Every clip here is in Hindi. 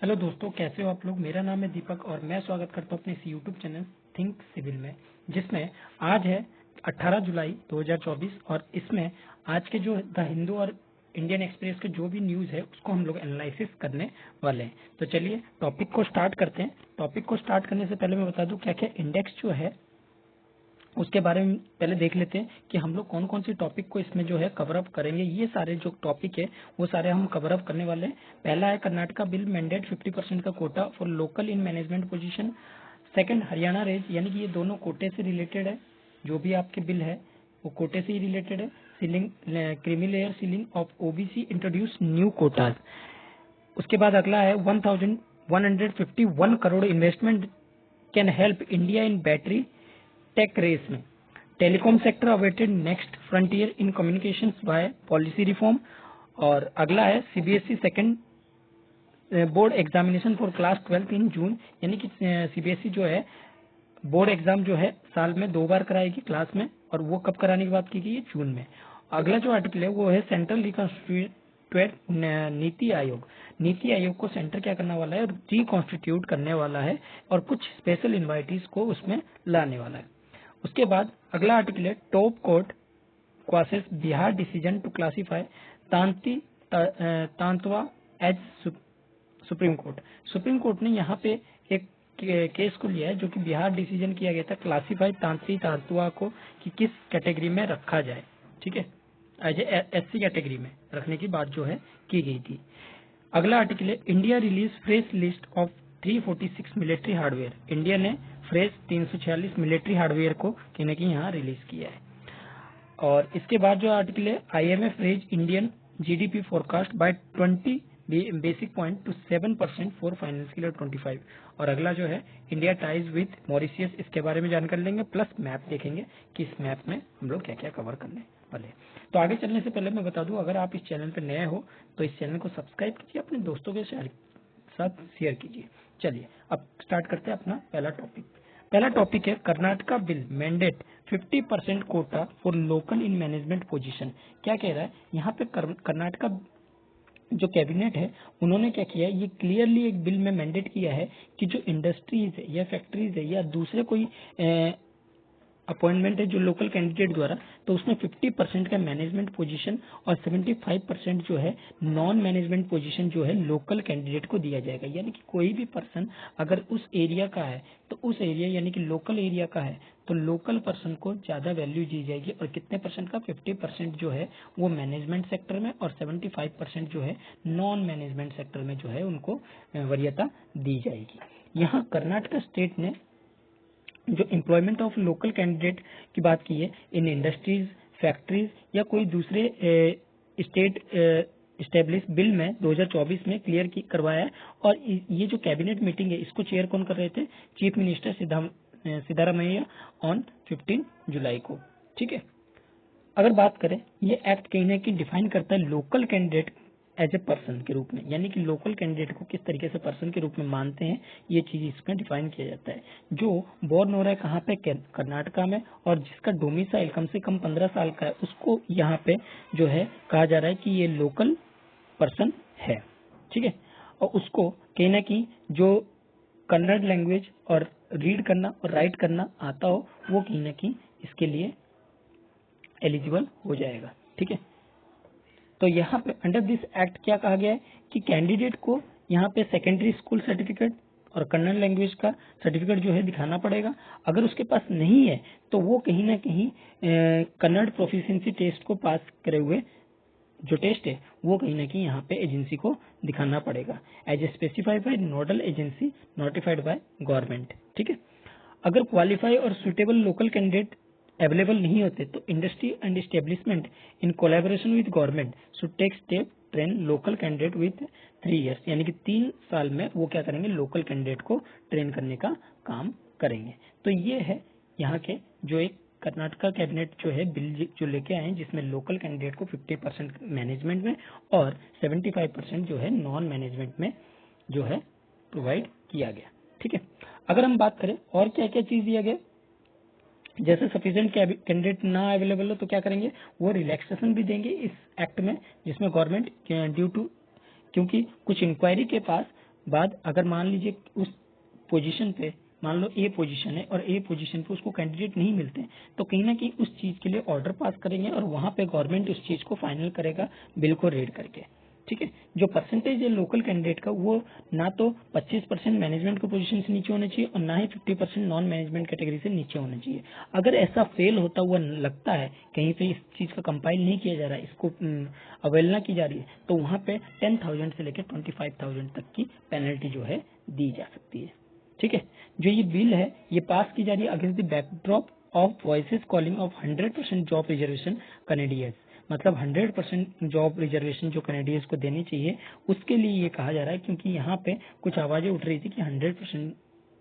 हेलो दोस्तों, कैसे हो आप लोग। मेरा नाम है दीपक और मैं स्वागत करता हूं अपने इस यूट्यूब चैनल थिंक सिविल में, जिसमें आज है 18 जुलाई 2024 और इसमें आज के जो द हिंदू और इंडियन एक्सप्रेस के जो भी न्यूज है उसको हम लोग एनालिसिस करने वाले हैं। तो चलिए टॉपिक को स्टार्ट करते हैं। टॉपिक को स्टार्ट करने से पहले मैं बता दूं क्या क्या इंडेक्स जो है उसके बारे में पहले देख लेते हैं कि हम लोग कौन कौन सी टॉपिक को इसमें जो है कवर अप करेंगे। ये सारे जो टॉपिक है वो सारे हम कवर अप करने वाले हैं। पहला है कर्नाटका बिल मैंडेट 50% का quota for local in management position. Second, Haryana raise, यानी कि ये दोनों कोटे से रिलेटेड है। जो भी आपके बिल है वो कोटे से ही रिलेटेड है। Ceiling, creamy layer ceiling of OBC introduce new quotas. उसके बाद अगला है 1151 crore investment can help India in battery tech race में। Telecom sector awaited next frontier in communications by policy reform. और अगला है CBSE second board examination for class 12 in June, यानी कि सीबीएसई जो है बोर्ड एग्जाम जो है साल में 2 बार कराएगी क्लास में, और वो कब कराने की बात की गई है, जून में। अगला जो आर्टिकल है वो है सेंट्रल रिकॉन्स्टिट्यूट नीति आयोग। नीति आयोग को सेंटर क्या करने वाला है, रिकॉन्स्टिट्यूट करने वाला है और कुछ स्पेशल इन्वाइटीज को उसमें लाने वाला है। उसके बाद अगला आर्टिकल है top court quashes Bihar decision to classify Tantwa as supreme court. Supreme court ने यहाँ पे एक केस को लिया है जो कि बिहार डिसीजन किया गया था क्लासिफाई तांत्री तांतुआ को कि किस कैटेगरी में रखा जाए। ठीक है, एज एससी कैटेगरी में रखने की बात जो है की गई थी। अगला आर्टिकल है India release fresh list of 346 military hardware. India ने फ्रेश 346 मिलिट्री हार्डवेयर को कहीं ना कहीं यहाँ रिलीज किया है। और इसके बाद जो आर्टिकल है IMF raise Indian GDP forecast by 20 basic point to 7% for financial year 25। और अगला जो है इंडिया टाइज विथ मॉरिशियस, इसके बारे में जानकारी लेंगे, प्लस मैप देखेंगे कि इस मैप में हम लोग क्या क्या कवर करने वाले हैं। तो आगे चलने से पहले मैं बता दूं, अगर आप इस चैनल पर नए हो तो इस चैनल को सब्सक्राइब कीजिए, अपने दोस्तों के साथ शेयर कीजिए। चलिए अब स्टार्ट करते हैं अपना पहला टॉपिक। पहला टॉपिक है Karnataka bill mandate 50% Kota for local in management position. क्या कह रहा है यहाँ पे, कर्नाटका जो कैबिनेट है उन्होंने क्या किया है, ये क्लियरली एक बिल में मैंडेट किया है कि जो इंडस्ट्रीज है या फैक्ट्रीज है या दूसरे कोई अपॉइंटमेंट है जो लोकल कैंडिडेट द्वारा, तो उसमें 50% का मैनेजमेंट पोजीशन और 75% जो है नॉन मैनेजमेंट पोजीशन जो है लोकल कैंडिडेट को दिया जाएगा। यानी कि कोई भी पर्सन अगर उस एरिया का है तो उस एरिया यानी कि लोकल एरिया का है तो लोकल पर्सन को ज्यादा वैल्यू दी जाएगी। और कितने परसेंट का, 50% जो है वो मैनेजमेंट सेक्टर में और 75% जो है नॉन मैनेजमेंट सेक्टर में जो है उनको वरीयता दी जाएगी। यहाँ कर्नाटक स्टेट ने जो एम्प्लॉयमेंट ऑफ लोकल कैंडिडेट की बात की है इन इंडस्ट्रीज, फैक्ट्रीज या कोई दूसरे स्टेट स्टेब्लिश बिल में 2024 में क्लियर करवाया है। और ये जो कैबिनेट मीटिंग है इसको चेयर कौन कर रहे थे, चीफ मिनिस्टर सिद्धारमैया ऑन 15 जुलाई को। ठीक है, अगर बात करें ये एक्ट कहीं ना कहीं डिफाइन करता है local candidate as a person के रूप में, यानी कि लोकल कैंडिडेट को किस तरीके से पर्सन के रूप में मानते हैं, ये चीज इसमें डिफाइन किया जाता है। जो बोर्न हो रहा है कहाँ पे, कर्नाटका में, और जिसका डोमिसाइल कम से कम 15 साल का है उसको यहाँ पे जो है कहा जा रहा है कि ये लोकल पर्सन है। ठीक है, और उसको कहीं ना कहीं जो कन्नड़ लैंग्वेज और रीड करना और राइट करना आता हो वो कहीं ना कहीं इसके लिए एलिजिबल हो जाएगा। ठीक है, तो यहाँ पे अंडर दिस एक्ट क्या कहा गया है कि कैंडिडेट को यहाँ पे सेकेंडरी स्कूल सर्टिफिकेट और कन्नड़ लैंग्वेज का सर्टिफिकेट जो है दिखाना पड़ेगा। अगर उसके पास नहीं है तो वो कहीं ना कहीं कन्नड़ प्रोफिशिएंसी टेस्ट को पास करे हुए जो टेस्ट है वो कहीं ना कहीं यहाँ पे एजेंसी को दिखाना पड़ेगा as a specified by nodal agency notified by government. ठीक है, अगर क्वालिफाई और सुटेबल लोकल कैंडिडेट अवेलेबल नहीं होते तो industry and establishment in collaboration with government should take step train local candidate with 3 years, यानी कि 3 साल में वो क्या करेंगे, लोकल कैंडिडेट को ट्रेन करने का काम करेंगे। तो ये है यहाँ के जो एक कर्नाटका कैबिनेट जो है बिल जो लेके आए हैं जिसमें लोकल कैंडिडेट को 50% मैनेजमेंट में और 75% जो है नॉन मैनेजमेंट में जो है प्रोवाइड किया गया। ठीक है, अगर हम बात करें और क्या क्या चीज दिया गया, जैसे सफिशिएंट कैंडिडेट ना अवेलेबल हो तो क्या करेंगे, वो रिलैक्सेशन भी देंगे इस एक्ट में, जिसमें गवर्नमेंट ड्यू टू, क्योंकि कुछ इंक्वायरी के पास बाद अगर मान लीजिए उस पोजीशन पे, मान लो ए पोजीशन है और ए पोजीशन पे उसको कैंडिडेट नहीं मिलते हैं, तो कहीं ना कहीं उस चीज के लिए ऑर्डर पास करेंगे और वहां पे गवर्नमेंट उस चीज को फाइनल करेगा बिल को रेड करके। ठीक है, जो परसेंटेज है लोकल कैंडिडेट का वो ना तो 25% मैनेजमेंट के पोजीशन से नीचे होना चाहिए और ना ही 50% नॉन मैनेजमेंट कैटेगरी से नीचे होना चाहिए। अगर ऐसा फेल होता हुआ लगता है, कहीं पे इस चीज का कंपाइल नहीं किया जा रहा है, इसको अवहेलना की जा रही है, तो वहां पे 10,000 से लेकर 25,000 तक की पेनल्टी जो है दी जा सकती है। ठीक है, जो ये बिल है ये पास की जा रही है against the backdrop of voices calling of 100% job reservation Canadians, मतलब 100% जॉब रिजर्वेशन जो कैनेडियंस को देनी चाहिए उसके लिए ये कहा जा रहा है, क्योंकि यहाँ पे कुछ आवाजें उठ रही थी कि 100%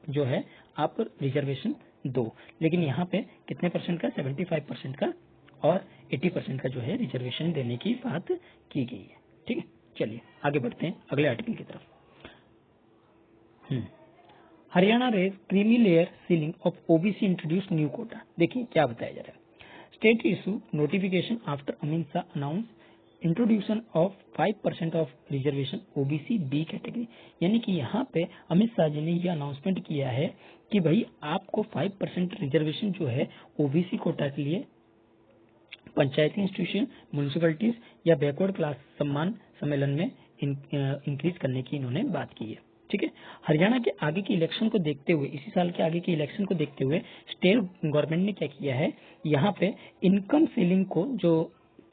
जो है आप रिजर्वेशन दो, लेकिन यहाँ पे कितने परसेंट का, 75% का और 80% का जो है रिजर्वेशन देने की बात की गई है। ठीक है, चलिए आगे बढ़ते हैं अगले आर्टिकल की तरफ। Haryana raise creamy layer ceiling of OBC introduce new quota. देखिए क्या बताया जा रहा है। State issue notification after Amit Shah announce introduction of 5% of reservation OBC B category, यानी कि यहाँ पे अमित शाह जी ने यह अनाउंसमेंट किया है कि भाई आपको 5% रिजर्वेशन जो है ओबीसी कोटा के लिए पंचायती इंस्टीट्यूशन, म्यूनिसिपैलिटीज या बैकवर्ड क्लास सम्मान सम्मेलन में इंक्रीज करने की इन्होंने बात की है। ठीक है, हरियाणा के आगे के इलेक्शन को देखते हुए, इसी साल के आगे के इलेक्शन को देखते हुए स्टेट गवर्नमेंट ने क्या किया है, यहाँ पे इनकम सीलिंग को जो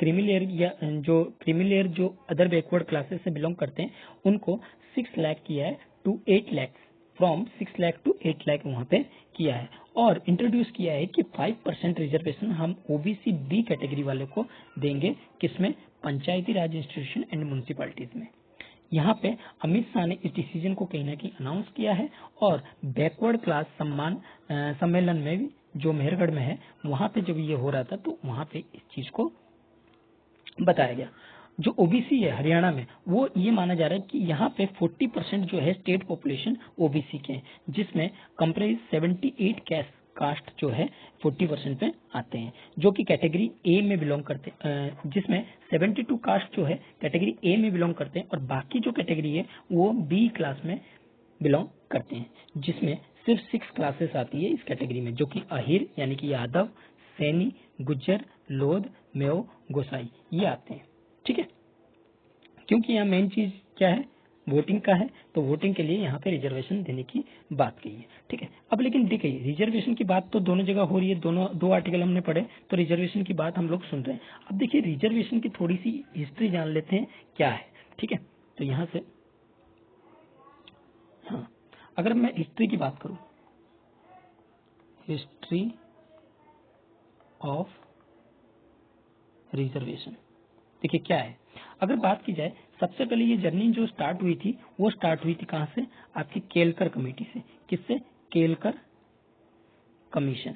क्रीमी लेयर जो अदर बैकवर्ड क्लासेस से बिलोंग करते हैं उनको 6 लाख किया है to 8 lakh, from 6 lakh to 8 lakh वहां पे किया है और इंट्रोड्यूस किया है कि 5% रिजर्वेशन हम ओबीसी बी कैटेगरी वाले को देंगे, किसमें, पंचायती राज इंस्टीट्यूशन एंड म्यूनिसिपैलिटीज में। यहाँ पे अमित शाह ने इस डिसीजन को कहीं ना कहीं अनाउंस किया है और बैकवर्ड क्लास सम्मेलन में भी जो मेहरगढ़ में है वहां पे जब ये हो रहा था तो वहां पे इस चीज को बताया गया। जो ओबीसी है हरियाणा में वो ये माना जा रहा है कि यहाँ पे 40% जो है स्टेट पॉपुलेशन ओबीसी के हैं, जिसमें कंप्राइज 78 कास्ट जो है 40% में आते हैं, जो कि कैटेगरी ए में बिलोंग करते हैं, जिसमें 72 कास्ट जो है कैटेगरी ए में बिलोंग करते हैं और बाकी जो कैटेगरी है वो बी क्लास में बिलोंग करते हैं, जिसमें सिर्फ 6 क्लासेस आती है इस कैटेगरी में, जो कि अहिर यानी कि यादव, सैनी, गुज्जर, लोध, मेव, गोसाई ये आते हैं। ठीक है, क्योंकि यहाँ मेन चीज क्या है, वोटिंग का है, तो वोटिंग के लिए यहाँ पे रिजर्वेशन देने की बात की है। ठीक है, अब लेकिन देखिए रिजर्वेशन की बात तो दोनों जगह हो रही है, दोनों दो आर्टिकल हमने पढ़े तो रिजर्वेशन की बात हम लोग सुन रहे हैं। अब देखिए रिजर्वेशन की थोड़ी सी हिस्ट्री जान लेते हैं क्या है। ठीक है, तो यहाँ से हाँ, अगर मैं हिस्ट्री की बात करूं, हिस्ट्री ऑफ रिजर्वेशन, देखिए क्या है। अगर बात की जाए सबसे पहले ये जर्नी जो स्टार्ट हुई थी वो स्टार्ट हुई थी कहां से, आपकी केलकर कमेटी से। किससे, केलकर कमीशन।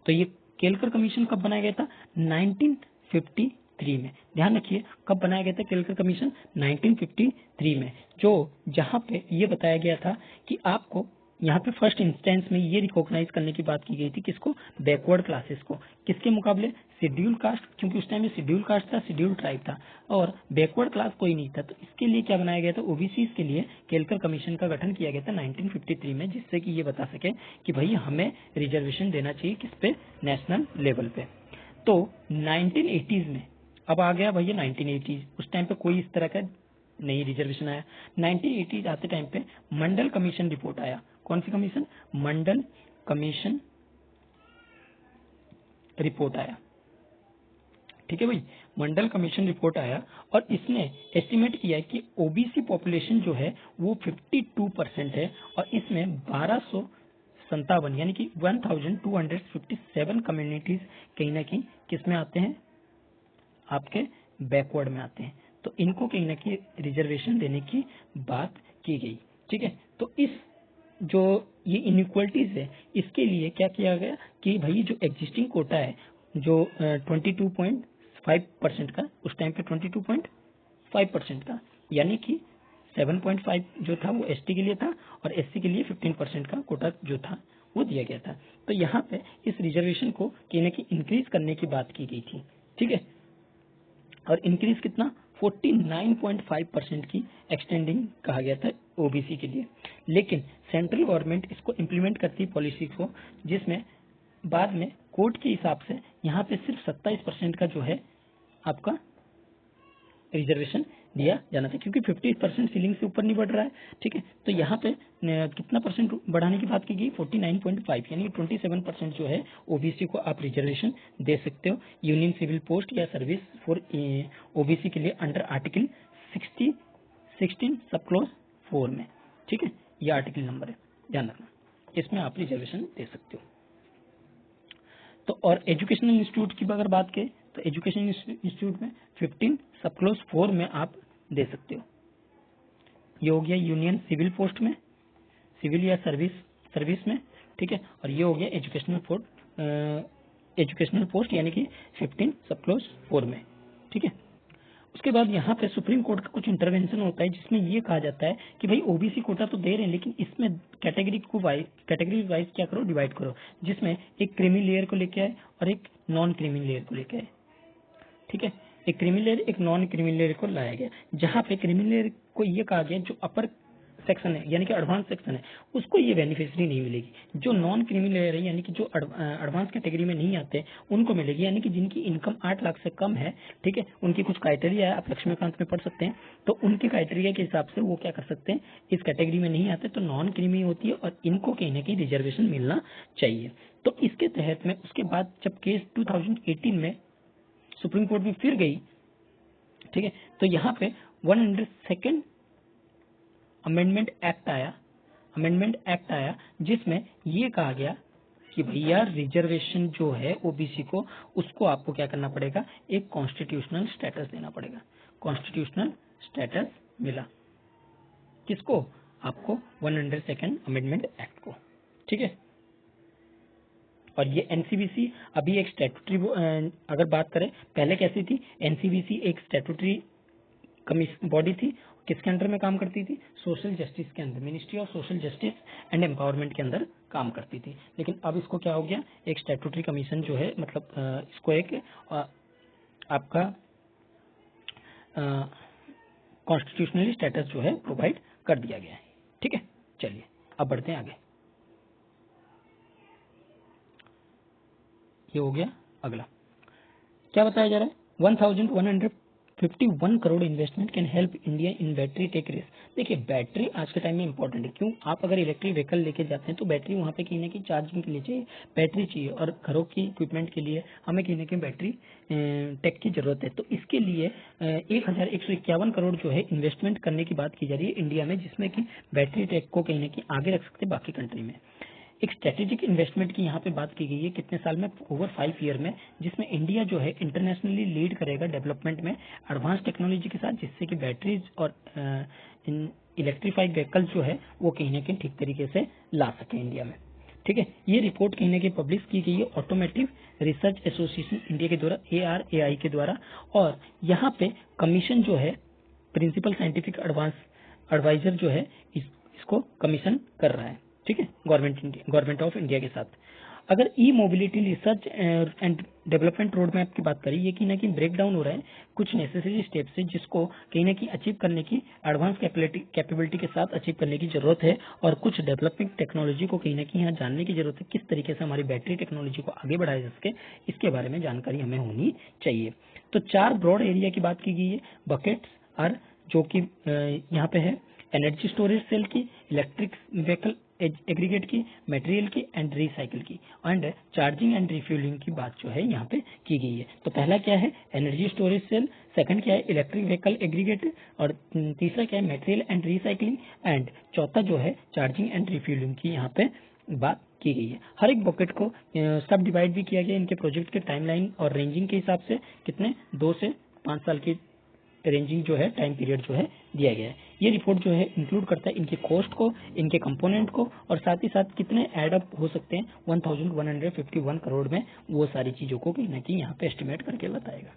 तो ये केलकर कमीशन कब बनाया गया था, 1953 में। ध्यान रखिए कब बनाया गया था केलकर कमीशन, 1953 में, जो जहां पे ये बताया गया था कि आपको यहाँ पे फर्स्ट इंस्टेंस में ये रिकॉग्नाइज करने की बात की गई थी, किसको, बैकवर्ड क्लासेस को, किसके मुकाबले, शेड्यूल कास्ट, क्योंकि उस टाइम में शेड्यूल कास्ट था, शेड्यूल ट्राइब था और बैकवर्ड क्लास कोई नहीं था। तो इसके लिए क्या बनाया गया था, ओबीसी के लिए केलकर कमीशन का गठन किया गया था 1953 में, जिससे कि ये बता सके कि भाई हमें रिजर्वेशन देना चाहिए किस पे, नेशनल लेवल पे। तो 1980s में, अब आ गया भैया 1980s, उस टाइम पे कोई इस तरह का नहीं रिजर्वेशन आया। 1980s आते टाइम पे मंडल कमीशन रिपोर्ट आया। कौन सी कमीशन, मंडल कमीशन रिपोर्ट आया। ठीक है भाई, मंडल कमीशन रिपोर्ट आया और इसने एस्टिमेट किया कि ओबीसी पॉपुलेशन जो है वो 52% है और इसमें 1257 यानी कि 1257 कम्युनिटीज कहीं ना कहीं किस में आते हैं, आपके बैकवर्ड में आते हैं। तो इनको कहीं ना कहीं रिजर्वेशन देने की बात की गई। ठीक है, तो इस जो ये इनइक्वलिटीज है इसके लिए क्या किया गया कि भाई जो एग्जिस्टिंग कोटा है जो 22.5% का, उस टाइम पे 22.5% का, यानी कि 7.5 जो था वो एसटी के लिए था और एससी के लिए 15% का कोटा जो था वो दिया गया था। तो यहाँ पे इस रिजर्वेशन को कहीं ना कहीं इंक्रीज करने की बात की गई थी। ठीक है, और इंक्रीज कितना, 49.5% की एक्सटेंडिंग कहा गया था ओबीसी के लिए। लेकिन सेंट्रल गवर्नमेंट इसको इम्प्लीमेंट करती है पॉलिसी को, जिसमें बाद में कोर्ट के हिसाब से यहाँ पे सिर्फ 27% का जो है आपका रिजर्वेशन दिया जाना था, क्योंकि 50% सीलिंग से ऊपर नहीं बढ़ रहा है। ठीक है, तो यहाँ पे कितना परसेंट बढ़ाने की बात की गई, 49.5, यानी 27% जो है ओबीसी को आप रिजर्वेशन दे सकते हो यूनियन सिविल पोस्ट या सर्विस फॉर ओबीसी के लिए अंडर आर्टिकल 16 सब क्लोज 4 में। ठीक है, ये आर्टिकल नंबर है, ध्यान रखना, इसमें आप रिजर्वेशन दे सकते हो। तो और एजुकेशनल इंस्टीट्यूट की अगर बात करें तो एजुकेशनल इंस्टीट्यूट में 15 सब क्लोज 4 में आप दे सकते हो। ये हो गया यूनियन सिविल पोस्ट में, सिविल या सर्विस में। ठीक है, और ये हो गया एजुकेशनल पोस्ट यानी कि 15 सब क्लोज 4 में। ठीक है, उसके बाद यहाँ पे सुप्रीम कोर्ट का कुछ इंटरवेंशन होता है, जिसमें ये कहा जाता है कि भाई ओबीसी कोटा तो दे रहे हैं, लेकिन इसमें कैटेगरी वाइज क्या करो, डिवाइड करो, जिसमें एक क्रीमी लेयर को लेके आए और एक नॉन क्रीमी लेयर को लेके आए। ठीक है, एक क्रीमी लेयर एक नॉन क्रीमी लेयर को लाया गया, जहां पे क्रीमी लेयर को ये कहा गया जो अपर सेक्शन है यानी कि एडवांस सेक्शन है उसको ये बेनिफिशियरी नहीं मिलेगी। जो नॉन क्रीमी लेयर है यानी कि जो एडवांस कैटेगरी में नहीं आते उनको मिलेगी, यानी कि जिनकी इनकम 8 लाख से कम है। ठीक है, उनकी कुछ क्राइटेरिया है, आप लक्ष्मीकांत में पढ़ सकते हैं। तो उनके क्राइटेरिया के हिसाब से वो क्या कर सकते हैं, इस कैटेगरी में नहीं आते तो नॉन क्रीमी होती है और इनको कहीं ना कहीं रिजर्वेशन मिलना चाहिए। तो इसके तहत में उसके बाद जब केस 2018 में सुप्रीम कोर्ट में फिर गई, ठीक है, तो यहाँ पे 102nd अमेंडमेंट एक्ट आया जिसमें ये कहा गया कि भैया रिजर्वेशन जो है ओबीसी को, उसको आपको क्या करना पड़ेगा, एक कॉन्स्टिट्यूशनल स्टेटस देना पड़ेगा। कॉन्स्टिट्यूशनल स्टेटस मिला किसको, आपको 102nd अमेंडमेंट एक्ट को। ठीक है, और ये एनसीबीसी अभी एक स्टैट्यूटरी, अगर बात करें पहले कैसी थी, एनसीबीसी एक स्टैट्यूटरी बॉडी थी, किसके अंडर में काम करती थी, सोशल जस्टिस के अंदर, ministry of social justice and empowerment के अंदर काम करती थी। लेकिन अब इसको क्या हो गया, एक स्टैट्यूटरी कमीशन जो है, मतलब इसको एक आपका कॉन्स्टिट्यूशनली स्टेटस जो है प्रोवाइड कर दिया गया है। ठीक है, चलिए अब बढ़ते हैं आगे। ये हो गया, अगला क्या बताया जा रहा है, 1151 crore investment can help India in battery tech race. देखिए बैटरी आज के टाइम में इंपॉर्टेंट है, क्यों, आप अगर इलेक्ट्रिक व्हीकल लेके जाते हैं तो बैटरी वहाँ पे कहीं ना कहीं चार्जिंग के लिए चाहिए, बैटरी चाहिए, और घरों की इक्विपमेंट के लिए हमें कहीं ना कहीं बैटरी टेक की जरूरत है। तो इसके लिए 1151 करोड़ जो है इन्वेस्टमेंट करने की बात की जा रही है इंडिया में, जिसमें कि बैटरी टेक को कहीं ना कहीं आगे रख सकते हैं बाकी कंट्री में। एक स्ट्रेटेजिक इन्वेस्टमेंट की यहाँ पे बात की गई है, कितने साल में, ओवर 5 ईयर में, जिसमें इंडिया जो है इंटरनेशनली लीड करेगा डेवलपमेंट में एडवांस टेक्नोलॉजी के साथ, जिससे कि बैटरीज और इलेक्ट्रीफाइड व्हीकल जो है वो कहीं ना कहीं ठीक तरीके से ला सके इंडिया में। ठीक है, ये रिपोर्ट कहीं ना कहीं पब्लिश की गई है ऑटोमेटिव रिसर्च एसोसिएशन इंडिया के द्वारा, ARAI के द्वारा, और यहाँ पे कमीशन जो है प्रिंसिपल साइंटिफिक एडवाइजर जो है इसको कमीशन कर रहा है। ठीक है, गवर्नमेंट ऑफ इंडिया के साथ। अगर E mobility research and development road map की बात करें, ये कहीं ना कहीं ब्रेक डाउन हो रहा है कुछ नेसेसरी स्टेप से, जिसको कहीं ना कहीं अचीव करने की, एडवांस कैपेबिलिटी के साथ अचीव करने की जरूरत है, और कुछ डेवलपिंग टेक्नोलॉजी को कहीं ना कहीं यहाँ जानने की जरूरत है, किस तरीके से हमारी बैटरी टेक्नोलॉजी को आगे बढ़ाया जा सके, इसके बारे में जानकारी हमें होनी चाहिए। तो 4 ब्रॉड एरिया की बात की गई है, बकेट्स आर, जो कि यहाँ पे है एनर्जी स्टोरेज सेल की, इलेक्ट्रिक व्हीकल एग्रीगेट की, मटेरियल की एंड रिसाइकिल की, एंड चार्जिंग एंड रिफ्यूलिंग की बात जो है यहाँ पे की गई है। तो पहला क्या है, एनर्जी स्टोरेज सेल, सेकंड क्या है, इलेक्ट्रिक व्हीकल एग्रीगेट, और तीसरा क्या है, मटेरियल एंड रिसाइकिलिंग, एंड चौथा जो है चार्जिंग एंड रिफ्यूलिंग की यहाँ पे बात की गई है। हर एक बकेट को सब डिवाइड भी किया गया इनके प्रोजेक्ट के टाइमलाइन और रेंजिंग के हिसाब से, कितने 2 से 5 साल की रेंजिंग जो है, टाइम पीरियड जो है दिया गया है। ये रिपोर्ट जो है इंक्लूड करता है इनके कॉस्ट को, इनके कंपोनेंट को, और साथ ही साथ कितने एड अप हो सकते हैं 1151 करोड़ में, वो सारी चीजों को कहीं ना कहीं यहाँ पे एस्टिमेट करके बताएगा।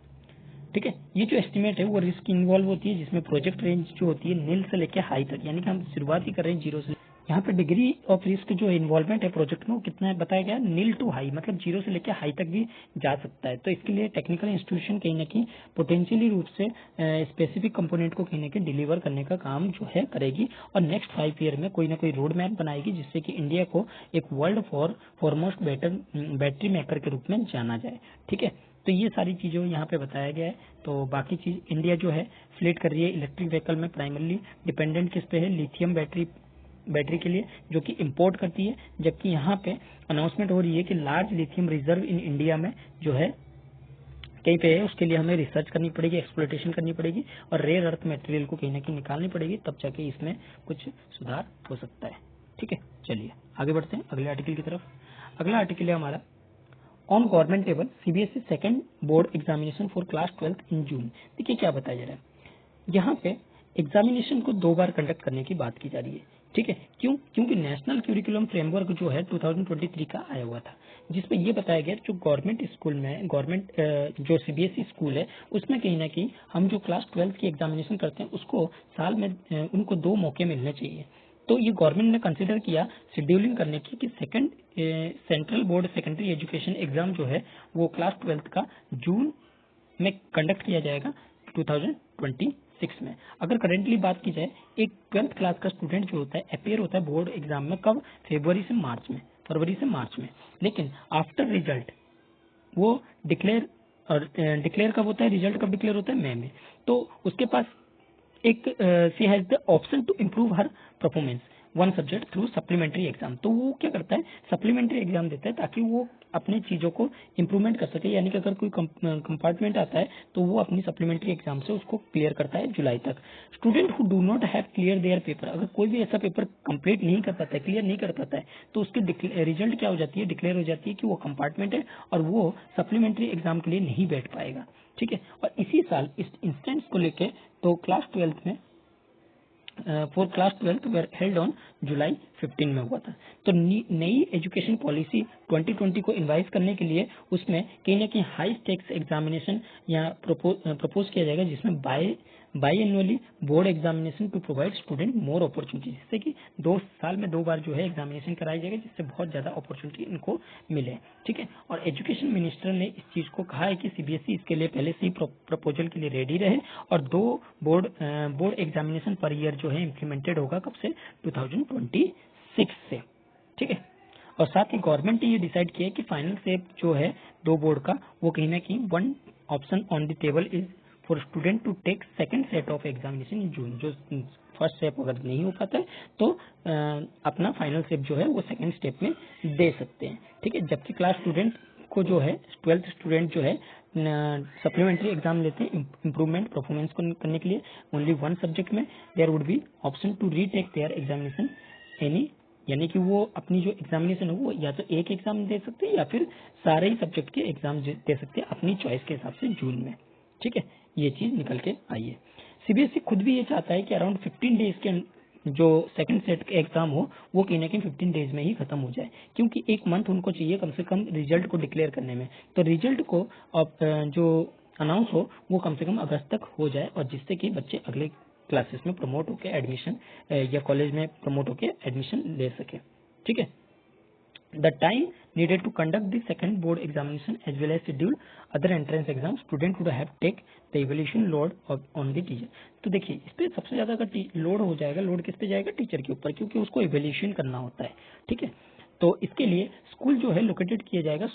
ठीक है, ये जो एस्टिमेट है वो रिस्क इन्वॉल्व होती है, जिसमें प्रोजेक्ट रेंज जो होती है नील से लेकर हाई तक, यानी कि हम शुरुआत ही कर रहे हैं जीरो से, यहाँ पे डिग्री ऑफ रिस्क जो इन्वॉल्वमेंट है प्रोजेक्ट में वो कितना है बताया गया, नील टू हाई, मतलब जीरो से लेकर हाई तक भी जा सकता है। तो इसके लिए टेक्निकल इंस्टीट्यूशन कहीं ना कहीं पोटेंशियली रूप से स्पेसिफिक कंपोनेंट को कहीं ना कहीं डिलीवर करने का काम जो है करेगी और नेक्स्ट 5 ईयर में कोई ना कोई रोड मैप बनाएगी जिससे कि इंडिया को एक वर्ल्ड फॉरमोस्ट बैटरी मेकर के रूप में जाना जाए। ठीक है, तो ये सारी चीजों यहाँ पे बताया गया है। तो बाकी चीज इंडिया जो है फ्लीट कर रही है इलेक्ट्रिक व्हीकल में, प्राइमरली डिपेंडेंट किस पे है, लिथियम बैटरी के लिए, जो कि इंपोर्ट करती है, जबकि यहाँ पे अनाउंसमेंट हो रही है कि large lithium reserve in India में जो है कहीं पे है, उसके लिए हमें रिसर्च करनी पड़ेगी, एक्सप्लोइटेशन करनी पड़ेगी और रेयर अर्थ मटेरियल को कहीं ना कहीं निकालनी पड़ेगी, तब जाके इसमें कुछ सुधार हो सकता है। ठीक है, चलिए आगे बढ़ते हैं अगले आर्टिकल की तरफ। अगला आर्टिकल है हमारा on government table CBSE second board examination for class 12th इन जून। देखिए क्या बताया जा रहा है, यहाँ पे एग्जामिनेशन को 2 बार कंडक्ट करने की बात की जा रही है। ठीक है, क्यों? क्योंकि नेशनल क्यूरिकुलम फ्रेमवर्क जो है 2023 का आया हुआ था, जिसमें ये बताया गया जो गवर्नमेंट स्कूल में जो सीबीएसई स्कूल है उसमें कहीं ना कहीं हम जो क्लास 12th की एग्जामिनेशन करते हैं उसको साल में उनको 2 मौके मिलने चाहिए। तो ये गवर्नमेंट ने कंसिडर किया शेड्यूलिंग करने की कि second central board secondary education exam जो है वो क्लास 12th का जून में कंडक्ट किया जाएगा 2026 में। अगर करेंटली बात की जाए, एक 12th क्लास का स्टूडेंट जो होता है अपियर होता है बोर्ड एग्जाम में कब, फरवरी से मार्च में, लेकिन आफ्टर रिजल्ट वो डिक्लेयर कब होता है, रिजल्ट कब डिक्लेयर होता है, मई में। तो उसके पास एक she has the option to improve her performance 1 subject through supplementary exam. तो वो क्या करता है, सप्लीमेंट्री एग्जाम देता है ताकि वो अपनी चीजों को इम्प्रूवमेंट कर सके, यानी कि अगर कोई कंपार्टमेंट आता है तो वो अपनी सप्लीमेंट्री एग्जाम से उसको क्लियर करता है जुलाई तक। Student who do not have clear their paper, अगर कोई भी ऐसा पेपर कंप्लीट नहीं कर पाता है, क्लियर नहीं कर पाता है, तो उसकी रिजल्ट क्या हो जाती है, डिक्लेयर हो जाती है कि वो कंपार्टमेंट है और वो सप्लीमेंट्री एग्जाम के लिए नहीं बैठ पाएगा। ठीक है, और इसी साल इस इंस्टेंस को लेके तो क्लास 12th में for class 12th were held on July 15 में हुआ था। तो नई एजुकेशन पॉलिसी 2020 को इन्वाइस करने के लिए उसमें कहीं ना कहीं हाई स्टेक्स एग्जामिनेशन या प्रपोज किया जाएगा, जिसमें biannually board examination to provide student more opportunity, जिससे कि 2 साल में 2 बार जो है एग्जामिनेशन कराया जाएगा, जिससे बहुत ज्यादा अपॉर्चुनिटी इनको मिले। ठीक है, और एजुकेशन मिनिस्टर ने इस चीज को कहा है कि सीबीएसई इसके लिए पहले से ही प्रपोजल के लिए रेडी रहे और 2 बोर्ड एग्जामिनेशन पर ईयर जो है इम्प्लीमेंटेड होगा कब से, 2026 से। ठीक है, और साथ ही गवर्नमेंट ने ये डिसाइड किया कि फाइनल सेप जो है 2 बोर्ड का वो कहीं ना कहीं 1 option on the table is for student to take second set of examination in June. जो फर्स्ट स्टेप अगर नहीं हो पाता है तो अपना फाइनल स्टेप जो है वो सेकंड स्टेप में दे सकते हैं। ठीक है, जबकि क्लास स्टूडेंट को जो है 12th स्टूडेंट जो है सप्लीमेंट्री एग्जाम लेते हैं इंप्रूवमेंट परफॉर्मेंस को करने के लिए ओनली 1 सब्जेक्ट में, there would be option to retake their examination any, यानी कि वो अपनी जो एग्जामिनेशन हो वो या तो एक एग्जाम दे सकते हैं या फिर सारे ही सब्जेक्ट के एग्जाम दे सकते हैं अपनी चॉइस के हिसाब से जून में। ठीक है, ये चीज निकल के आई है। सीबीएसई खुद भी ये चाहता है कि अराउंड 15 डेज के जो सेकंड सेट का एग्जाम हो वो कहीं ना कहीं 15 डेज में ही खत्म हो जाए, क्योंकि 1 मंथ उनको चाहिए कम से कम रिजल्ट को डिक्लेयर करने में। तो रिजल्ट को जो अनाउंस हो वो कम से कम अगस्त तक हो जाए, और जिससे कि बच्चे अगले क्लासेस में प्रमोट होकर एडमिशन या कॉलेज में प्रमोट होकर एडमिशन ले सके। ठीक है, the time needed to conduct the second board examination as well as schedule other entrance exams student would have take the evaluation load on the teacher। तो देखिए इस पे सबसे ज्यादा अगर लोड हो जाएगा, लोड किस पे जाएगा, टीचर के ऊपर, क्योंकि उसको इवेल्यूशन करना होता है। ठीक है, तो इसके लिए स्कूल जो है लोकेटेड किया जाएगा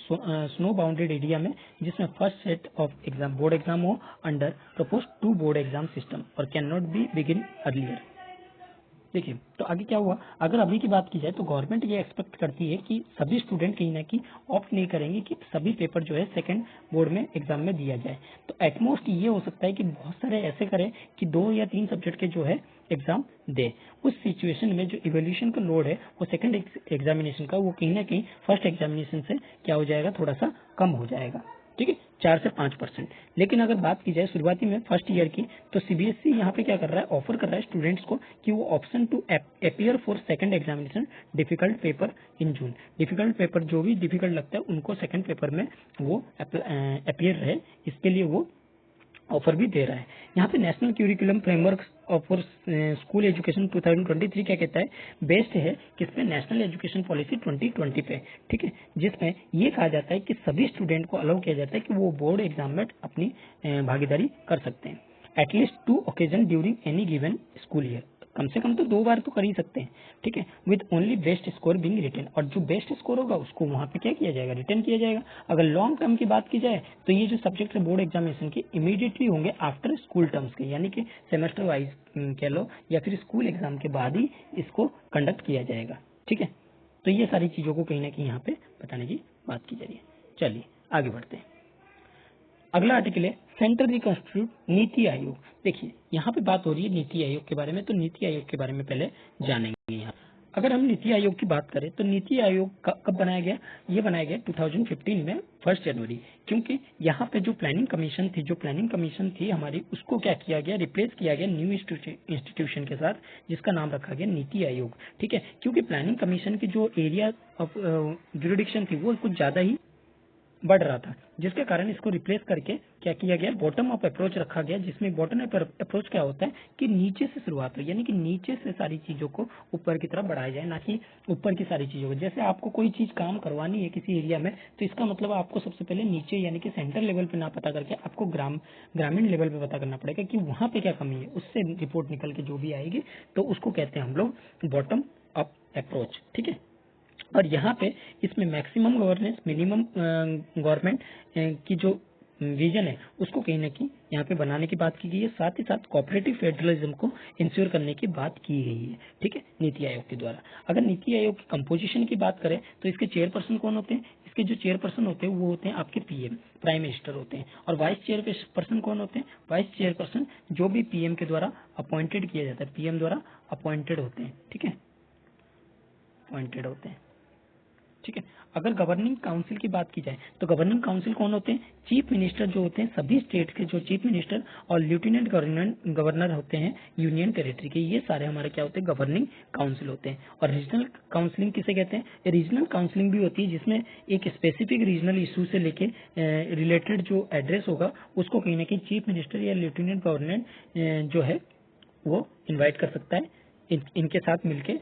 स्नो बाउंडेड एरिया में, जिसमें first set of exam board exam हो under propose 2 board exam system और can not be begin earlier. देखिए तो आगे क्या हुआ, अगर अभी की बात की जाए तो गवर्नमेंट ये एक्सपेक्ट करती है कि सभी स्टूडेंट कहीं ना कहीं ऑप्ट नहीं करेंगे कि सभी पेपर जो है सेकंड बोर्ड में एग्जाम में दिया जाए। तो एटमोस्ट ये हो सकता है कि बहुत सारे ऐसे करें कि 2 या 3 सब्जेक्ट के जो है एग्जाम दे। उस सिचुएशन में जो इवैल्यूएशन का लोड है वो सेकंड एग्जामिनेशन का वो कहीं ना कहीं फर्स्ट एग्जामिनेशन से क्या हो जाएगा, थोड़ा सा कम हो जाएगा। ठीक है, 4 से 5%। लेकिन अगर बात की जाए शुरुआती में फर्स्ट ईयर की, तो सीबीएसई यहाँ पे क्या कर रहा है, ऑफर कर रहा है स्टूडेंट्स को कि वो option to appear for second examination difficult paper in June. Difficult paper जो भी डिफिकल्ट लगता है उनको सेकंड पेपर में वो अपियर रहे, इसके लिए वो ऑफर भी दे रहा है। यहाँ पे national curriculum framework for school education 2023 क्या कहता है, बेस्ड है किसमें, नेशनल एजुकेशन पॉलिसी 2020 पे, ठीक है, जिसमें ये कहा जाता है कि सभी स्टूडेंट को अलाउ किया जाता है कि वो बोर्ड एग्जाम में अपनी भागीदारी कर सकते हैं at least 2 occasion during any given school year, कम से कम तो 2 बार तो कर ही सकते हैं, ठीक है, with only best score being return, और जो बेस्ट स्कोर होगा उसको वहां पे क्या किया जाएगा, रिटर्न किया जाएगा। अगर लॉन्ग टर्म की बात की जाए तो ये जो सब्जेक्ट है बोर्ड एग्जामिनेशन के इमीडिएटली होंगे आफ्टर स्कूल टर्म्स के, यानी कि सेमेस्टर वाइज कह लो या फिर स्कूल एग्जाम के बाद ही इसको कंडक्ट किया जाएगा, ठीक है। तो ये सारी चीजों को कहीं ना कहीं यहाँ पे बताने की बात की जा रही है। चलिए आगे बढ़ते हैं। अगला आर्टिकल है सेंटर रिकॉन्स्टिट्यूट नीति आयोग। देखिए यहाँ पे बात हो रही है नीति आयोग के बारे में, तो नीति आयोग के बारे में पहले जानेंगे। यहाँ अगर हम नीति आयोग की बात करें तो नीति आयोग कब बनाया गया, ये बनाया गया 2015 में 1 जनवरी, क्योंकि यहाँ पे जो प्लानिंग कमीशन थी हमारी, उसको क्या किया गया, रिप्लेस किया गया न्यू इंस्टीट्यूशन के साथ जिसका नाम रखा गया नीति आयोग, ठीक है, क्योंकि प्लानिंग कमीशन की जो एरिया ऑफ जुरिडिक्शन थी वो कुछ ज्यादा ही बढ़ रहा था, जिसके कारण इसको रिप्लेस करके क्या किया गया, बॉटम अप अप्रोच रखा गया, जिसमें बॉटम अप अप्रोच क्या होता है कि नीचे से शुरुआत हो, यानी कि नीचे से सारी चीजों को ऊपर की तरफ बढ़ाया जाए, ना कि ऊपर की सारी चीजों को। जैसे आपको कोई चीज काम करवानी है किसी एरिया में, तो इसका मतलब आपको सबसे पहले नीचे यानी कि सेंटर लेवल पे ना पता करके आपको ग्रामीण लेवल पे पता करना पड़ेगा कि वहां पे क्या कमी है, उससे रिपोर्ट निकल के जो भी आएगी तो उसको कहते हैं हम लोग बॉटम अप अप्रोच, ठीक है। और यहाँ पे इसमें मैक्सिमम गवर्नेंस मिनिमम गवर्नमेंट की जो विजन है उसको कहीं ना कहीं यहाँ पे बनाने की बात की गई है, साथ ही साथ कोऑपरेटिव फेडरलिज्म को इंश्योर करने की बात की गई है, ठीक है, नीति आयोग के द्वारा। अगर नीति आयोग की कंपोजिशन की बात करें तो इसके चेयरपर्सन कौन होते हैं, इसके जो चेयरपर्सन होते हैं वो होते हैं आपके पीएम, प्राइम मिनिस्टर होते हैं, और वाइस चेयरपर्सन कौन होते हैं, वाइस चेयरपर्सन जो भी पीएम के द्वारा अपॉइंटेड किया जाता है, पीएम द्वारा अपॉइंटेड होते हैं, ठीक है, अपॉइंटेड होते हैं, ठीक है। अगर गवर्निंग काउंसिल की बात की जाए तो गवर्निंग काउंसिल कौन होते हैं, चीफ मिनिस्टर जो होते हैं सभी स्टेट के जो चीफ मिनिस्टर और लेफ्टिनेंट गवर्नर होते हैं यूनियन टेरिटरी के, ये सारे हमारे क्या होते हैं, गवर्निंग काउंसिल होते हैं। और रीजनल काउंसिलिंग किसे कहते हैं, रीजनल काउंसिलिंग भी होती है जिसमें एक स्पेसिफिक रीजनल इशू से लेके रिलेटेड जो एड्रेस होगा उसको कहीं ना कहीं चीफ मिनिस्टर या लेफ्टिनेंट गवर्नर जो है वो इन्वाइट कर सकता है, इनके साथ मिलके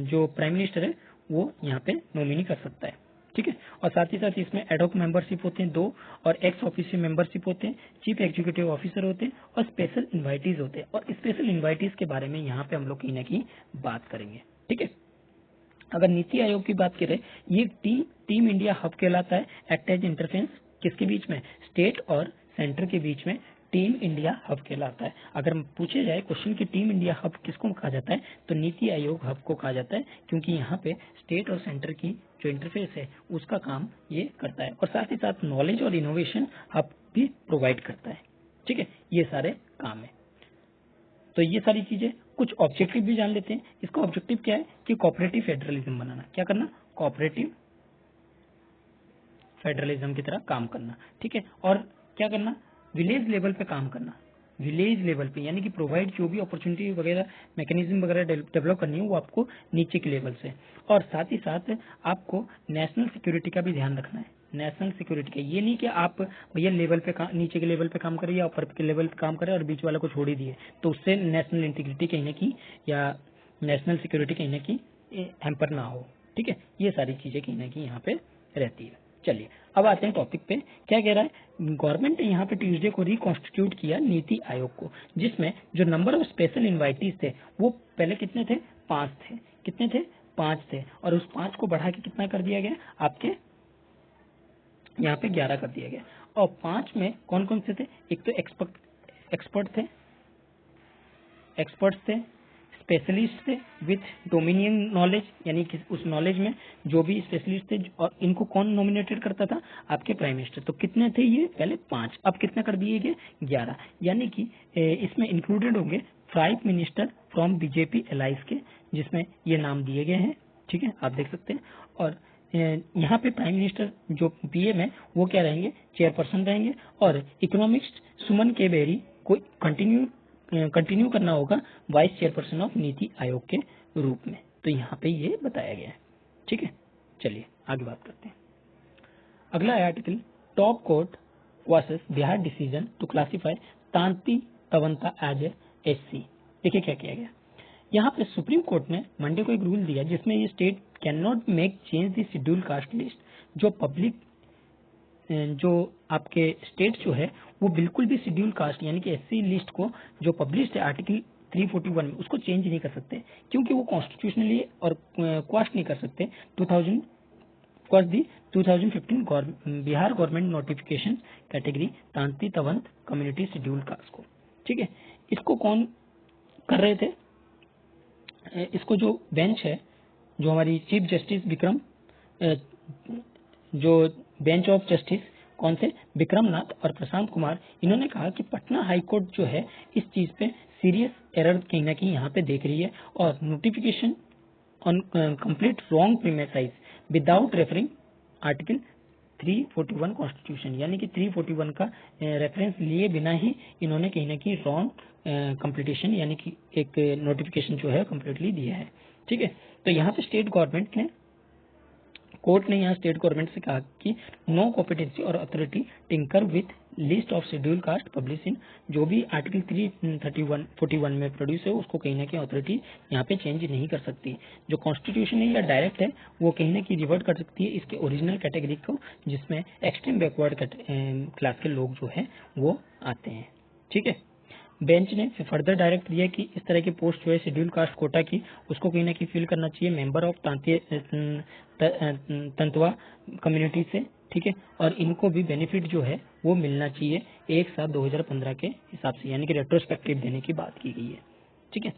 जो प्राइम मिनिस्टर है वो यहाँ पे नॉमिनी कर सकता है, ठीक है। और साथ ही साथ इसमें एडहॉक मेंबरशिप होते हैं 2, और एक्स ऑफिशियल मेंबरशिप होते हैं, चीफ एग्जीक्यूटिव ऑफिसर होते हैं, और स्पेशल इन्वाइटीज होते हैं। और स्पेशल इन्वाइटीज के बारे में यहाँ पे हम लोग कहीं ना कहीं बात करेंगे, ठीक है। अगर नीति आयोग की बात करें, ये टीम इंडिया हब कहलाता है, एक्ट एज इंटरफेरेंस किसके बीच में, स्टेट और सेंटर के बीच में टीम इंडिया हब कहलाता है। अगर पूछे जाए क्वेश्चन कि टीम इंडिया हब किसको कहा जाता है, तो नीति आयोग हब को कहा जाता है, क्योंकि यहाँ पे स्टेट और सेंटर की जो इंटरफेस है उसका काम ये करता है, और साथ ही साथ नॉलेज और इनोवेशन हब भी प्रोवाइड करता है, ठीक है, ये सारे काम है। तो ये सारी चीजें, कुछ ऑब्जेक्टिव भी जान लेते हैं। इसका ऑब्जेक्टिव क्या है कि कोऑपरेटिव फेडरलिज्म बनाना, क्या करना, कोऑपरेटिव फेडरलिज्म की तरह काम करना, ठीक है। और क्या करना, विलेज लेवल पे काम करना, विलेज लेवल पे, यानी कि प्रोवाइड जो भी अपॉर्चुनिटी वगैरह मैकेनिज्म वगैरह डेवलप करनी है वो आपको नीचे के लेवल से। और साथ ही साथ आपको नेशनल सिक्योरिटी का भी ध्यान रखना है, नेशनल सिक्योरिटी का, ये नहीं कि आप भैया लेवल पे नीचे के लेवल पे काम करें या ऊपर के लेवल पे काम करें और बीच वाला को छोड़ ही दिए, तो उससे नेशनल इंटीग्रिटी कहीं ना कहीं या नेशनल सिक्योरिटी कहीं ना कहीं हैम्पर ना हो, ठीक है। ये सारी चीजें कहीं ना कहीं यहाँ पे रहती है। चलिए अब आते हैं टॉपिक पे, क्या कह रहा है, गवर्नमेंट ने यहाँ पे ट्यूसडे को रिकॉन्स्टिट्यूट किया नीति आयोग को, जिसमें जो नंबर ऑफ स्पेशल इन्वाइटीज थे वो पहले कितने थे, 5 थे, कितने थे, 5 थे, और उस 5 को बढ़ा के कितना कर दिया गया, आपके यहाँ पे 11 कर दिया गया। और 5 में कौन कौन से थे, एक तो एक्सपर्ट्स थे, स्पेशलिस्ट थे विथ डोमिनियन नॉलेज, यानी कि उस नॉलेज में जो भी स्पेशलिस्ट थे, और इनको कौन नॉमिनेटेड करता था, आपके प्राइम मिनिस्टर। तो कितने थे ये, पहले 5, अब कितना कर दिए गए, 11, यानी कि इसमें इंक्लूडेड होंगे 5 मिनिस्टर फ्रॉम बीजेपी एलाइज के, जिसमें ये नाम दिए गए हैं, ठीक है, आप देख सकते हैं। और यहाँ पे प्राइम मिनिस्टर जो पीएम है वो क्या रहेंगे, चेयरपर्सन रहेंगे, और इकोनॉमिक्स सुमन के बेरी को कंटिन्यू करना होगा vice chairperson of NITI Aayog के रूप में। तो यहाँ पे ये बताया गया है, ठीक है। चलिए आगे बात करते हैं। अगला है article, top court versus Bihar decision to classify Tanti Tantwa as a SC. देखिए क्या किया गया। यहाँ पे सुप्रीम कोर्ट ने मंडे को एक रूल दिया जिसमें ये state can not make change the schedule caste list. जो पब्लिक जो आपके स्टेट जो है वो बिल्कुल भी शेड्यूल कास्ट यानी कि एससी लिस्ट को जो पब्लिश है आर्टिकल 341 में उसको चेंज नहीं कर सकते, क्योंकि वो कॉन्स्टिट्यूशनली और क्वास्ट नहीं कर सकते 2000 was the 2015 Bihar government notification category Tanti Tantwa community schedule caste को। ठीक है, इसको कौन कर रहे थे? इसको जो बेंच है, जो हमारी चीफ जस्टिस विक्रम, जो बेंच ऑफ जस्टिस कौन से विक्रम नाथ और प्रशांत कुमार, इन्होंने कहा कि पटना हाई कोर्ट जो है इस चीज पे सीरियस एरर कहीं ना कहीं यहाँ पे देख रही है और notification on complete wrong premise without referring article 341 constitution, यानी कि 341 का रेफरेंस लिए बिना ही इन्होंने कहीं ना कहीं रॉन्ग कंप्लीटेशन यानी कि एक नोटिफिकेशन जो है कंप्लीटली दिया है। ठीक है, तो यहाँ पे स्टेट गवर्नमेंट ने, कोर्ट ने यहाँ स्टेट गवर्नमेंट से कहा कि नो कॉम्पिटेंसी और authority tinker with list of schedule caste publish in, जो भी आर्टिकल 341 में प्रोड्यूस है उसको कहीं ना कहीं अथॉरिटी यहाँ पे चेंज नहीं कर सकती। जो कॉन्स्टिट्यूशन है या डायरेक्ट है वो कहीं ना कहीं रिवर्ट कर सकती है इसके ओरिजिनल कैटेगरी को, जिसमें एक्सट्रीम बैकवर्ड क्लास के लोग जो है वो आते हैं। ठीक है, बेंच ने फर्दर डायरेक्ट दिया कि इस तरह की पोस्ट जो है शेड्यूल कास्ट कोटा की उसको कहीं ना कहीं फिल करना चाहिए मेंबर ऑफ तंतवा कम्युनिटी से। ठीक है, और इनको भी बेनिफिट जो है वो मिलना चाहिए 1/7/2015 के हिसाब से, यानी कि रेट्रोस्पेक्टिव देने की बात की गई है। ठीक है,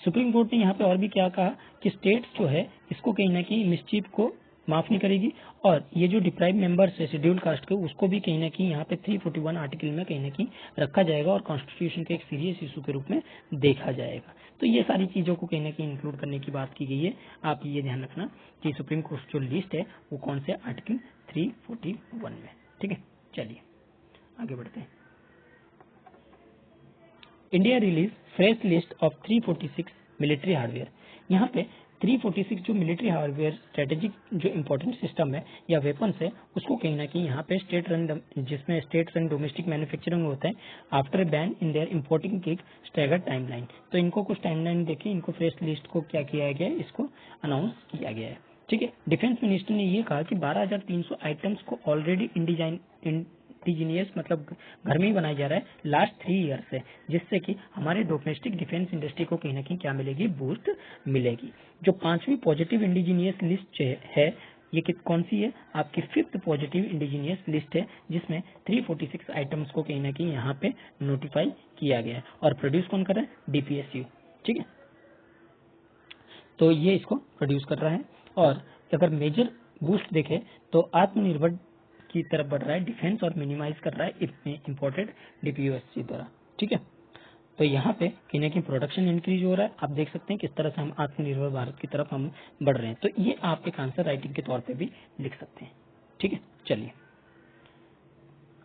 सुप्रीम कोर्ट ने यहाँ पे और भी क्या कहा कि स्टेट्स जो है इसको कहीं ना कहीं मिसचीफ को माफ नहीं करेगी और ये जो डिप्राइव मेंबर्स है शेड्यूल कास्ट के उसको भी कहीं ना कहीं यहाँ पे 341 आर्टिकल में कहीं ना कहीं रखा जाएगा और कॉन्स्टिट्यूशन के एक सीरियस इशू के रूप में देखा जाएगा। तो ये सारी चीजों को कहीं ना कहीं इंक्लूड करने की बात की गई है। आप ये ध्यान रखना कि सुप्रीम कोर्ट जो लिस्ट है वो कौन से आर्टिकल 341 में। ठीक है, चलिए आगे बढ़ते हैं। India release fresh list of 346 military hardware. यहाँ पे 346 जो मिलिट्री हार्डवेयर स्ट्रेटेजिक जो इंपॉर्टेंट सिस्टम है या वेपन्स है उसको कहीं ना कहीं यहाँ पे स्टेट रन, जिसमें स्टेट रन डोमेस्टिक मैन्युफैक्चरिंग होता है after ban in their importing kick staggered timeline. तो इनको कुछ टाइमलाइन देखिए, इनको फ्रेश लिस्ट को क्या किया गया है, इसको अनाउंस किया गया है। ठीक है, डिफेंस मिनिस्टर ने ये कहा कि 12,300 आइटम्स को ऑलरेडी इंडिजीनियस मतलब घर में ही बनाया जा रहा है लास्ट 3 ईयर से, जिससे कि हमारे डोमेस्टिक डिफेंस इंडस्ट्री को कहीं ना कहीं क्या मिलेगी, बूस्ट मिलेगी। जो 5वीं पॉजिटिव इंडिजीनियस लिस्ट है ये कौन सी है, आपकी 5th पॉजिटिव इंडिजीनियस लिस्ट है जिसमें 346 आइटम्स को कहीं ना कहीं यहाँ पे नोटिफाई किया गया है और प्रोड्यूस कौन कर रहा है, डीपीएसयू। ठीक है, तो ये इसको प्रोड्यूस कर रहा है और अगर मेजर बूस्ट देखें तो आत्मनिर्भर की तरफ बढ़ रहा है डिफेंस और मिनिमाइज कर रहा है इतने इम्पोर्टेंट डीपीएससी द्वारा। ठीक है, तो यहाँ पे कहीं ना कहीं प्रोडक्शन इंक्रीज हो रहा है। आप देख सकते हैं किस तरह से हम आत्मनिर्भर भारत की तरफ हम बढ़ रहे हैं। तो ये आप एक आंसर राइटिंग के तौर पे भी लिख सकते हैं। ठीक है, चलिए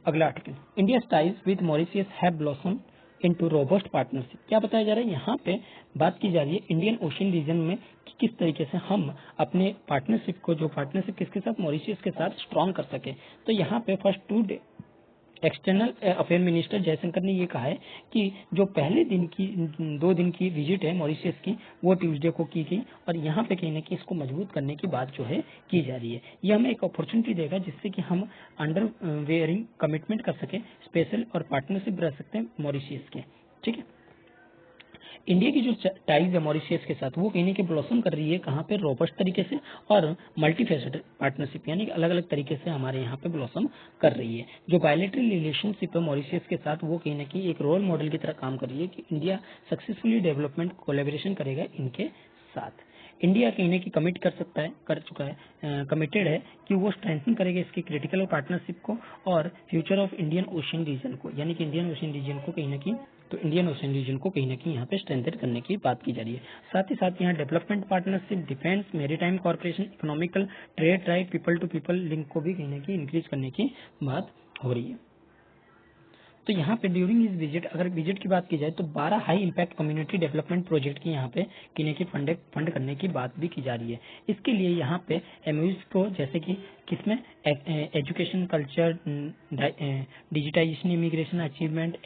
अगला article, India ties with Mauritius have blossom into robust partnership. क्या बताया जा रहा है, यहाँ पे बात की जा रही है इंडियन ओशियन रीजन में कि किस तरीके से हम अपने पार्टनरशिप को, जो पार्टनरशिप किसके साथ, मॉरिशियस के साथ स्ट्रॉन्ग कर सके। तो यहाँ पे first 2 external affair minister Jaishankar ने ये कहा है कि जो पहले दिन की 2 दिन की विजिट है मॉरिशस की वो ट्यूसडे को की गई और यहाँ पे कहीं ना कहीं इसको मजबूत करने की बात जो है की जा रही है। ये हमें एक अपॉर्चुनिटी देगा जिससे कि हम अंडर वेयरिंग कमिटमेंट कर सके स्पेशल और पार्टनरशिप रह सकते हैं मॉरिशस के। ठीक है, इंडिया की जो टाइज है मॉरिशस के साथ वो कहीं ना कहीं ब्लॉसम कर रही है कहाँ पे, रोबस्ट तरीके से और मल्टीफेसेटेड पार्टनरशिप, यानी कि अलग अलग तरीके से हमारे यहाँ पे ब्लॉसम कर रही है। जो बायलैटरल रिलेशनशिप है मॉरिशस के साथ वो कहीं ना कहीं एक रोल मॉडल की तरह काम कर रही है कि इंडिया सक्सेसफुली डेवलपमेंट कोलैबोरेशन करेगा इनके साथ। इंडिया कहीं ना कहीं कमिट कर सकता है, कर चुका है, कमिटेड है कि वो स्ट्रेंथन करेगा इसकी क्रिटिकल पार्टनरशिप को और future of Indian ocean region को, यानी कि इंडियन ओशियन रीजन को कहीं ना कहीं, तो इंडियन ओशियन रीजन को कहीं ना कहीं यहाँ पे स्ट्रेंथन करने की बात की जा रही है। साथ ही साथ यहाँ development partnership, defence, maritime corporation, economical, trade right, people to people link को भी कहीं ना कहीं इंक्रीज करने की बात हो रही है। तो यहाँ पे ड्यूरिंग इस विजिट, अगर विजिट की बात की जाए तो 12 high impact community development project की यहाँ पे किन्हीं की फंड करने की बात भी की जा रही है। इसके लिए यहाँ पे एमओयूज को, जैसे कि किसमें, education, culture, digitisation, immigration, achievement,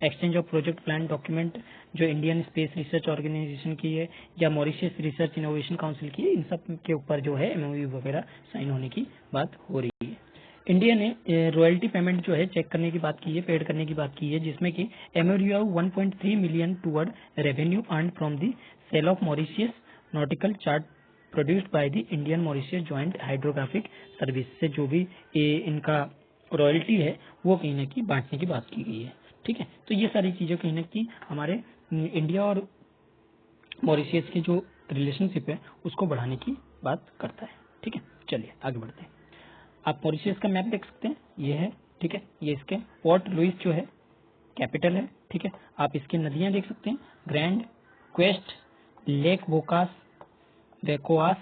exchange of project plan document जो इंडियन स्पेस रिसर्च ऑर्गेनाइजेशन की है या मॉरिशस रिसर्च इनोवेशन काउंसिल की है, इन सब के ऊपर जो है एमओयू वगैरह साइन होने की बात हो रही है। इंडिया ने रॉयल्टी पेमेंट जो है चेक करने की बात की है, पेड करने की बात की है, जिसमें कि MOU 1.3 million toward revenue earn from the sale of Mauritius nautical chart produced by the Indian Mauritius joint hydrographic service से जो भी इनका रॉयल्टी है वो कहीं ना कहीं बांटने की बात की गई है। ठीक है, तो ये सारी चीजें कहीं ना कहीं हमारे इंडिया और मॉरिशियस की जो रिलेशनशिप है उसको बढ़ाने की बात करता है। ठीक है, चलिए आगे बढ़ते हैं। आप मॉरिशियस का मैप देख सकते हैं, ये है। ठीक है, ये इसके पोर्ट लुइस जो है कैपिटल है। ठीक है, आप इसकी नदियां देख सकते हैं, ग्रैंड, क्वेस्ट, लेक बोकास, वेकोआस,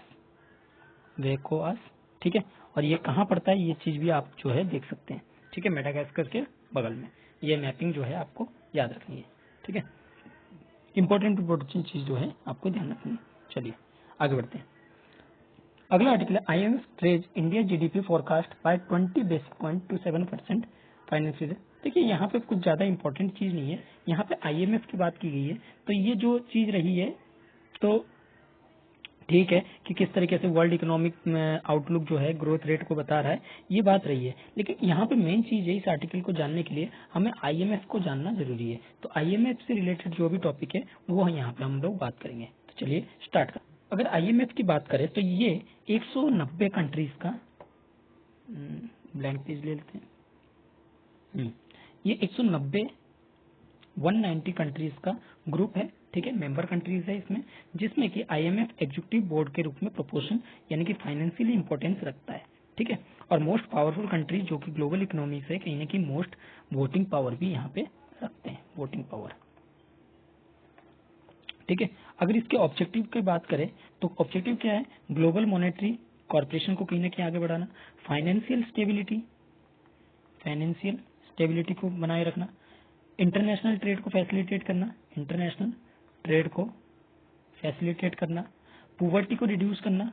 वेकोआस। ठीक है, और ये कहाँ पड़ता है ये चीज भी आप जो है देख सकते हैं। ठीक है, मेडागास्कर के बगल में। ये मैपिंग जो है आपको याद रखनी है। ठीक है, इंपॉर्टेंट चीज जो है आपको ध्यान रखनी है। चलिए आगे बढ़ते हैं। अगला आर्टिकल है आईएमएफ ट्रेज India GDP forecast by 20 basis point to 7% financial. देखिए यहाँ पे कुछ ज्यादा इंपॉर्टेंट चीज नहीं है, यहाँ पे आईएमएफ की बात की गई है। तो ये जो चीज रही है तो ठीक है कि किस तरीके से वर्ल्ड इकोनॉमिक आउटलुक जो है ग्रोथ रेट को बता रहा है, ये बात रही है। लेकिन यहाँ पे मेन चीज है इस आर्टिकल को जानने के लिए हमें आईएमएफ को जानना जरूरी है। तो आईएमएफ से रिलेटेड जो भी टॉपिक है वो यहाँ पे हम लोग बात करेंगे। तो चलिए स्टार्ट कर। अगर आईएमएफ की बात करें तो ये 190 कंट्रीज का ब्लैंक पेज ले लेते हैं। ये 190 कंट्रीज का ग्रुप है। ठीक है, मेंबर कंट्रीज है इसमें, जिसमें कि आईएमएफ एग्जीक्यूटिव बोर्ड के रूप में प्रोपोर्शन यानी कि फाइनेंशियली इंपॉर्टेंस रखता है। ठीक है, और मोस्ट पावरफुल कंट्री जो कि ग्लोबल इकोनॉमी से कहीं ना कहीं मोस्ट वोटिंग पावर भी यहाँ पे रखते हैं, वोटिंग पावर। ठीक है, अगर इसके ऑब्जेक्टिव की बात करें तो ऑब्जेक्टिव क्या है, ग्लोबल मॉनेटरी कॉर्पोरेशन को कहीं ना कहीं आगे बढ़ाना, फाइनेंशियल स्टेबिलिटी को बनाए रखना, इंटरनेशनल ट्रेड को फैसिलिटेट करना, पॉवर्टी को रिड्यूस करना,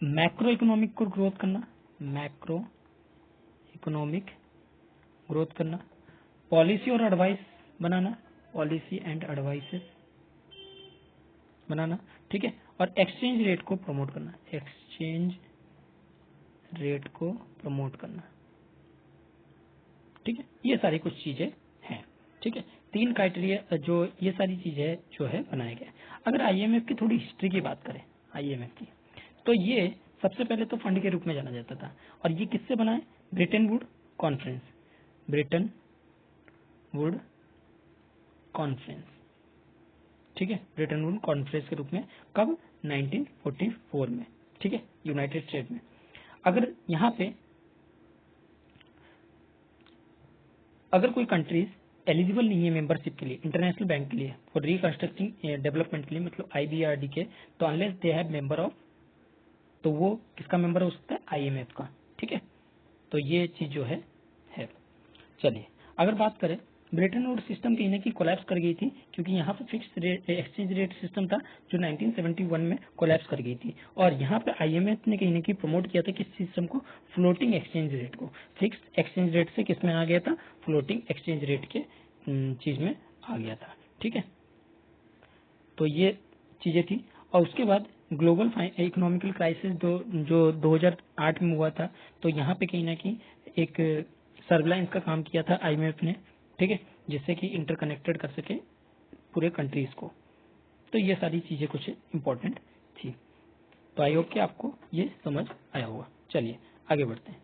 मैक्रो इकोनॉमिक को ग्रोथ करना, पॉलिसी और एडवाइस बनाना, ठीक है, और एक्सचेंज रेट को प्रमोट करना। ठीक है, ये सारी कुछ चीजें हैं। ठीक है, 3 क्राइटेरिया जो ये सारी चीजें जो है बनाए गए। अगर आईएमएफ की थोड़ी हिस्ट्री की बात करें आईएमएफ की, तो ये सबसे पहले तो फंड के रूप में जाना जाता था। और ये किससे बना है, ब्रेटन वुड कॉन्फ्रेंस। ठीक है, ब्रेटन वुड कॉन्फ्रेंस के रूप में कब, 1944 में। ठीक है, यूनाइटेड स्टेट में। अगर यहाँ पे अगर कोई कंट्रीज एलिजिबल नहीं है मेंबरशिप के लिए इंटरनेशनल बैंक के लिए फॉर रिकंस्ट्रक्टिंग डेवलपमेंट के लिए, मतलब आईबीआरडी के, तो unless they have member of, तो वो किसका मेंबर हो सकता है, आईएमएफ का। ठीक है, तो ये चीज जो है। चलिए अगर बात करें, ब्रेटन वुड सिस्टम कहीं ना कहीं कोलैप्स कर गई थी, क्योंकि यहाँ पे फिक्स एक्सचेंज रेट सिस्टम था जो 1971 में कोलैप्स कर गई थी। और यहाँ पे आईएमएफ ने कहीं ना कहीं प्रमोट किया था किस सिस्टम को, फ्लोटिंग एक्सचेंज रेट को। फिक्स एक्सचेंज रेट से किस में आ गया था, फ्लोटिंग एक्सचेंज रेट के चीज में आ गया था। ठीक है, तो ये चीजें थी। और उसके बाद ग्लोबल इकोनॉमिकल क्राइसिस जो 2008 में हुआ था, तो यहाँ पे कहीं ना कहीं एक सर्विलांस का काम किया था आईएमएफ ने। ठीक है, जिससे कि इंटरकनेक्टेड कर सके पूरे कंट्रीज को। तो ये सारी चीजें कुछ इंपॉर्टेंट थी। तो आई होप कि आपको ये समझ आया होगा। चलिए आगे बढ़ते हैं।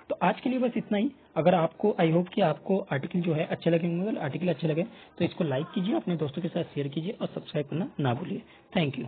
तो आज के लिए बस इतना ही। अगर आपको, आई होप कि आपको आर्टिकल जो है अच्छे लगे होंगे, आर्टिकल अच्छे लगे तो इसको लाइक कीजिए, अपने दोस्तों के साथ शेयर कीजिए और सब्सक्राइब करना ना भूलिए। Thank you.